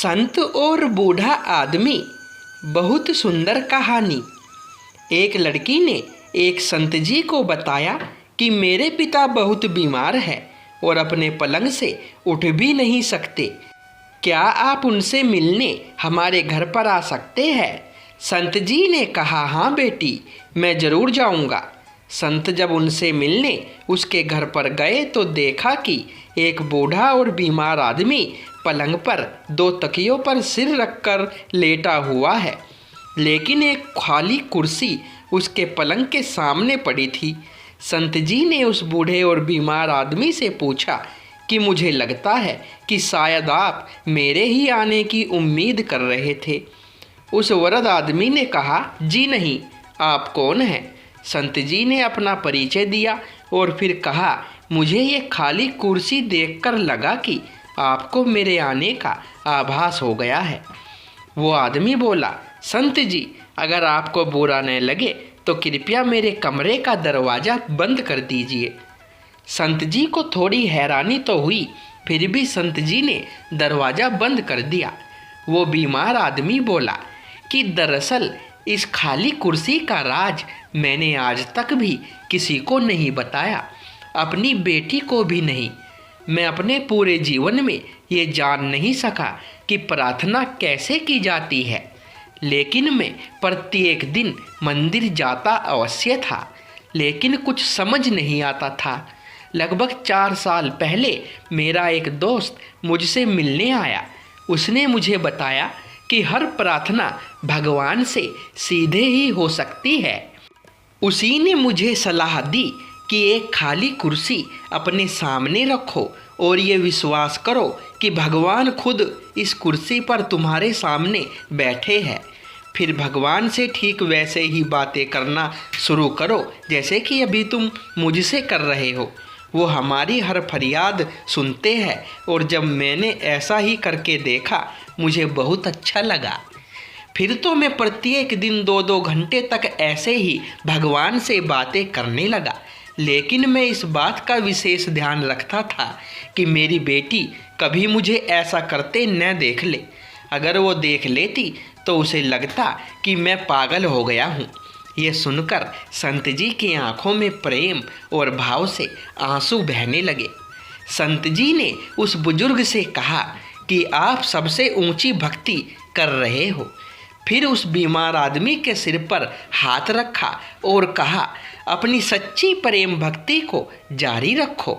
संत और बूढ़ा आदमी। बहुत सुंदर कहानी। एक लड़की ने एक संत जी को बताया कि मेरे पिता बहुत बीमार हैं और अपने पलंग से उठ भी नहीं सकते। क्या आप उनसे मिलने हमारे घर पर आ सकते हैं? संत जी ने कहा, हाँ बेटी, मैं ज़रूर जाऊंगा। संत जब उनसे मिलने उसके घर पर गए तो देखा कि एक बूढ़ा और बीमार आदमी पलंग पर दो तकियों पर सिर रखकर लेटा हुआ है, लेकिन एक खाली कुर्सी उसके पलंग के सामने पड़ी थी। संत जी ने उस बूढ़े और बीमार आदमी से पूछा कि मुझे लगता है कि शायद आप मेरे ही आने की उम्मीद कर रहे थे। उस वृद्ध आदमी ने कहा, जी नहीं, आप कौन हैं? संत जी ने अपना परिचय दिया और फिर कहा, मुझे ये खाली कुर्सी देखकर लगा कि आपको मेरे आने का आभास हो गया है। वो आदमी बोला, संत जी, अगर आपको बुरा न लगे तो कृपया मेरे कमरे का दरवाज़ा बंद कर दीजिए। संत जी को थोड़ी हैरानी तो हुई, फिर भी संत जी ने दरवाज़ा बंद कर दिया। वो बीमार आदमी बोला कि दरअसल इस खाली कुर्सी का राज मैंने आज तक भी किसी को नहीं बताया, अपनी बेटी को भी नहीं। मैं अपने पूरे जीवन में ये जान नहीं सका कि प्रार्थना कैसे की जाती है, लेकिन मैं प्रत्येक दिन मंदिर जाता अवश्य था, लेकिन कुछ समझ नहीं आता था। लगभग 4 साल पहले मेरा एक दोस्त मुझसे मिलने आया। उसने मुझे बताया कि हर प्रार्थना भगवान से सीधे ही हो सकती है। उसी ने मुझे सलाह दी कि एक खाली कुर्सी अपने सामने रखो और ये विश्वास करो कि भगवान खुद इस कुर्सी पर तुम्हारे सामने बैठे हैं। फिर भगवान से ठीक वैसे ही बातें करना शुरू करो जैसे कि अभी तुम मुझसे कर रहे हो। वो हमारी हर फरियाद सुनते हैं और जब मैंने ऐसा ही करके देखा, मुझे बहुत अच्छा लगा। फिर तो मैं प्रत्येक दिन 2-2 घंटे तक ऐसे ही भगवान से बातें करने लगा, लेकिन मैं इस बात का विशेष ध्यान रखता था कि मेरी बेटी कभी मुझे ऐसा करते न देख ले। अगर वो देख लेती तो उसे लगता कि मैं पागल हो गया हूँ। ये सुनकर संत जी की आंखों में प्रेम और भाव से आंसू बहने लगे। संत जी ने उस बुजुर्ग से कहा कि आप सबसे ऊंची भक्ति कर रहे हो। फिर उस बीमार आदमी के सिर पर हाथ रखा और कहा, अपनी सच्ची प्रेम भक्ति को जारी रखो।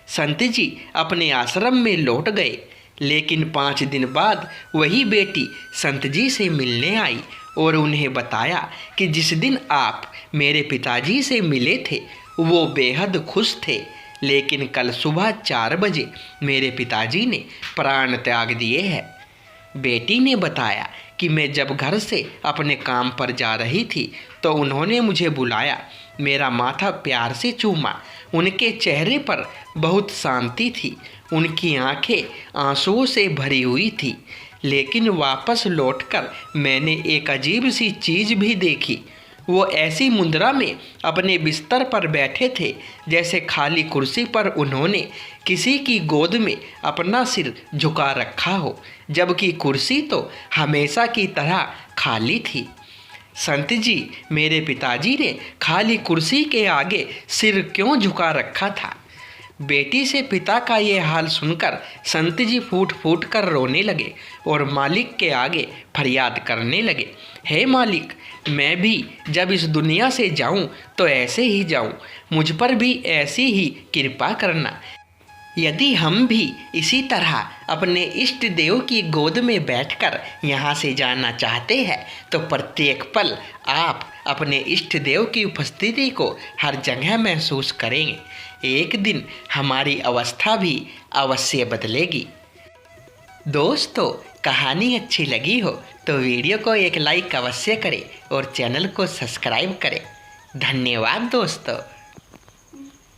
संत जी अपने आश्रम में लौट गए, लेकिन 5 दिन बाद वही बेटी संत जी से मिलने आई और उन्हें बताया कि जिस दिन आप मेरे पिताजी से मिले थे वो बेहद खुश थे, लेकिन कल सुबह 4 बजे मेरे पिताजी ने प्राण त्याग दिए हैं। बेटी ने बताया कि मैं जब घर से अपने काम पर जा रही थी तो उन्होंने मुझे बुलाया, मेरा माथा प्यार से चूमा। उनके चेहरे पर बहुत शांति थी, उनकी आंखें आंसुओं से भरी हुई थी। लेकिन वापस लौटकर मैंने एक अजीब सी चीज़ भी देखी। वो ऐसी मुद्रा में अपने बिस्तर पर बैठे थे जैसे खाली कुर्सी पर उन्होंने किसी की गोद में अपना सिर झुका रखा हो, जबकि कुर्सी तो हमेशा की तरह खाली थी। संत जी, मेरे पिताजी ने खाली कुर्सी के आगे सिर क्यों झुका रखा था? बेटी से पिता का ये हाल सुनकर संत जी फूट फूट कर रोने लगे और मालिक के आगे फरियाद करने लगे, हे मालिक, मैं भी जब इस दुनिया से जाऊं तो ऐसे ही जाऊं, मुझ पर भी ऐसी ही कृपा करना। यदि हम भी इसी तरह अपने इष्ट देव की गोद में बैठकर यहाँ से जाना चाहते हैं तो प्रत्येक पल आप अपने इष्ट देव की उपस्थिति को हर जगह महसूस करेंगे। एक दिन हमारी अवस्था भी अवश्य बदलेगी। दोस्तों, कहानी अच्छी लगी हो तो वीडियो को एक लाइक अवश्य करें और चैनल को सब्सक्राइब करें। धन्यवाद दोस्तों।